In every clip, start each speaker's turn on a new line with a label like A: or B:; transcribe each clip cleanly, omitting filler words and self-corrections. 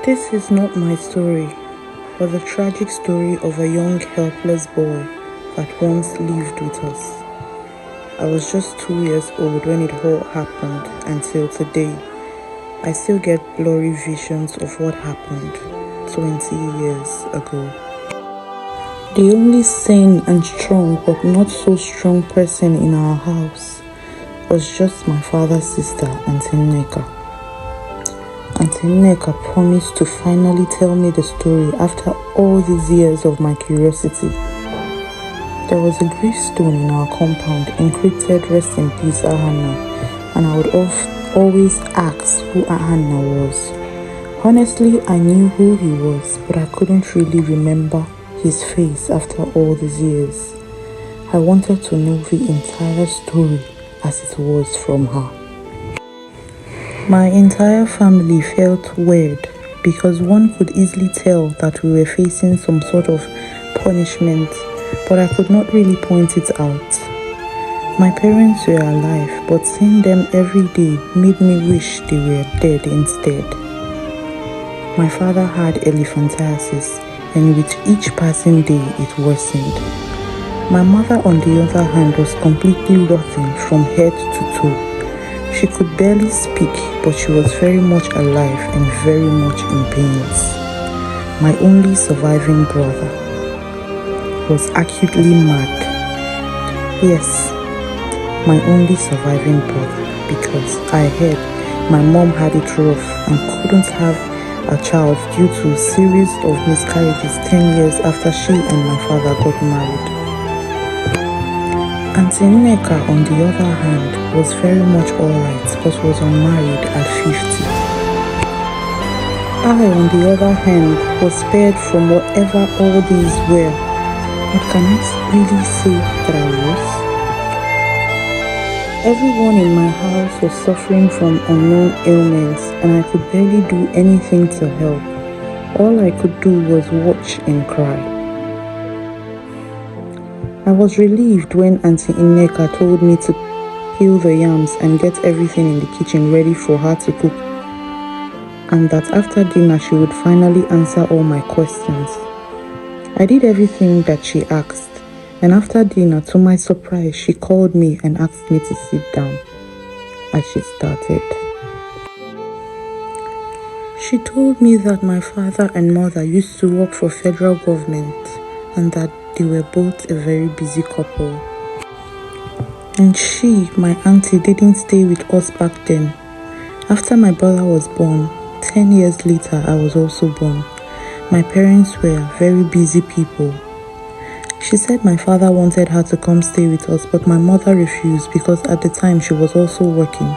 A: This is not my story, but the tragic story of a young, helpless boy that once lived with us. I was just 2 years old when it all happened, and till today, I still get blurry visions of what happened 20 years ago. The only sane and strong but not so strong person in our house was just my father's sister, Auntie Nneka. Auntie Nneka promised to finally tell me the story after all these years of my curiosity. There was a gravestone in our compound encrypted "Rest in Peace, Ahanna," and I would always ask who Ahanna was. Honestly, I knew who he was, but I couldn't really remember his face after all these years. I wanted to know the entire story as it was from her. My entire family felt weird because one could easily tell that we were facing some sort of punishment, but I could not really point it out. My parents were alive, but seeing them every day made me wish they were dead instead. My father had elephantiasis, and with each passing day it worsened. My mother, on the other hand, was completely rotten from head to toe. She could barely speak, but she was very much alive and very much in pains. My only surviving brother was acutely mad. Yes, my only surviving brother, because I heard my mom had it rough and couldn't have a child due to a series of miscarriages 10 years after she and my father got married. Auntie Nneka, on the other hand, was very much alright but was unmarried at 50. I, on the other hand, was spared from whatever all these were. But can I really say that I was? Everyone in my house was suffering from unknown ailments, and I could barely do anything to help. All I could do was watch and cry. I was relieved when Auntie Nneka told me to peel the yams and get everything in the kitchen ready for her to cook, and that after dinner she would finally answer all my questions. I did everything that she asked, and after dinner, to my surprise, she called me and asked me to sit down. As she started, she told me that my father and mother used to work for federal government and that they were both a very busy couple. And she, my auntie, didn't stay with us back then. After my brother was born, 10 years later, I was also born. My parents were very busy people. She said my father wanted her to come stay with us, but my mother refused because at the time she was also working,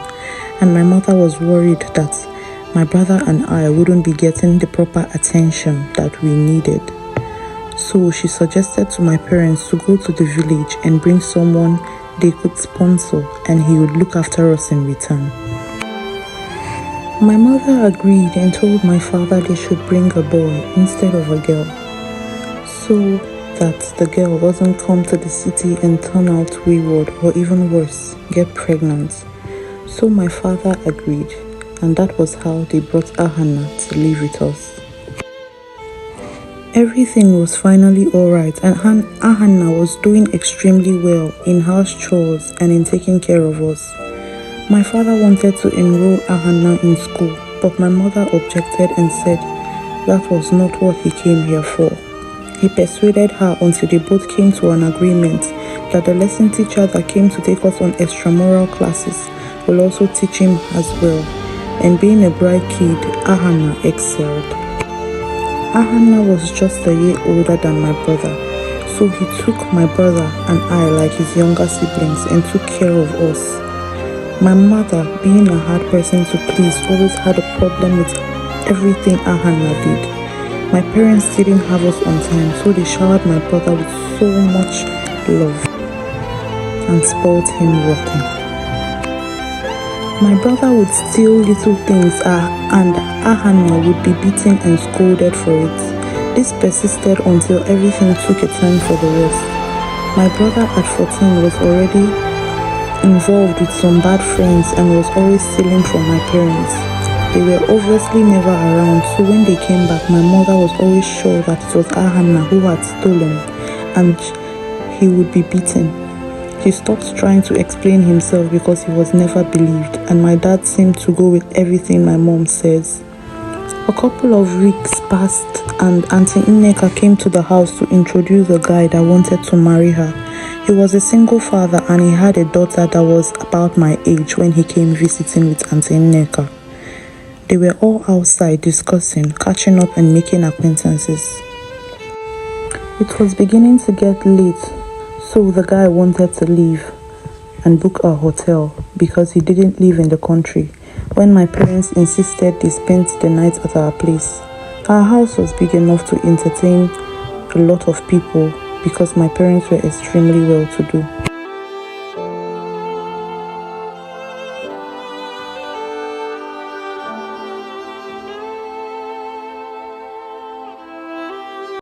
A: and my mother was worried that my brother and I wouldn't be getting the proper attention that we needed. So she suggested to my parents to go to the village and bring someone they could sponsor, and he would look after us in return. My mother agreed and told my father they should bring a boy instead of a girl, so that the girl doesn't come to the city and turn out wayward, or even worse, get pregnant. So my father agreed, and that was how they brought Ahanna to live with us. Everything was finally alright, and Ahanna was doing extremely well in house chores and in taking care of us. My father wanted to enroll Ahanna in school, but my mother objected and said that was not what he came here for. He persuaded her until they both came to an agreement that the lesson teacher that came to take us on extramural classes will also teach him as well. And being a bright kid, Ahanna excelled. Ahanna was just a year older than my brother, so he took my brother and I like his younger siblings and took care of us. My mother, being a hard person to please, always had a problem with everything Ahanna did. My parents didn't have us on time, so they showered my brother with so much love and spoiled him rotten. My brother would steal little things and Ahanna would be beaten and scolded for it. This persisted until everything took a turn for the worst. My brother at 14 was already involved with some bad friends and was always stealing from my parents. They were obviously never around, so when they came back, my mother was always sure that it was Ahanna who had stolen and he would be beaten. He stopped trying to explain himself because he was never believed, and my dad seemed to go with everything my mom says. A couple of weeks passed and Auntie Nneka came to the house to introduce a guy that wanted to marry her. He was a single father and he had a daughter that was about my age when he came visiting with Auntie Nneka. They were all outside discussing, catching up and making acquaintances. It was beginning to get late, so the guy wanted to leave and book a hotel because he didn't live in the country. When my parents insisted they spent the night at our place. Our house was big enough to entertain a lot of people because my parents were extremely well to do.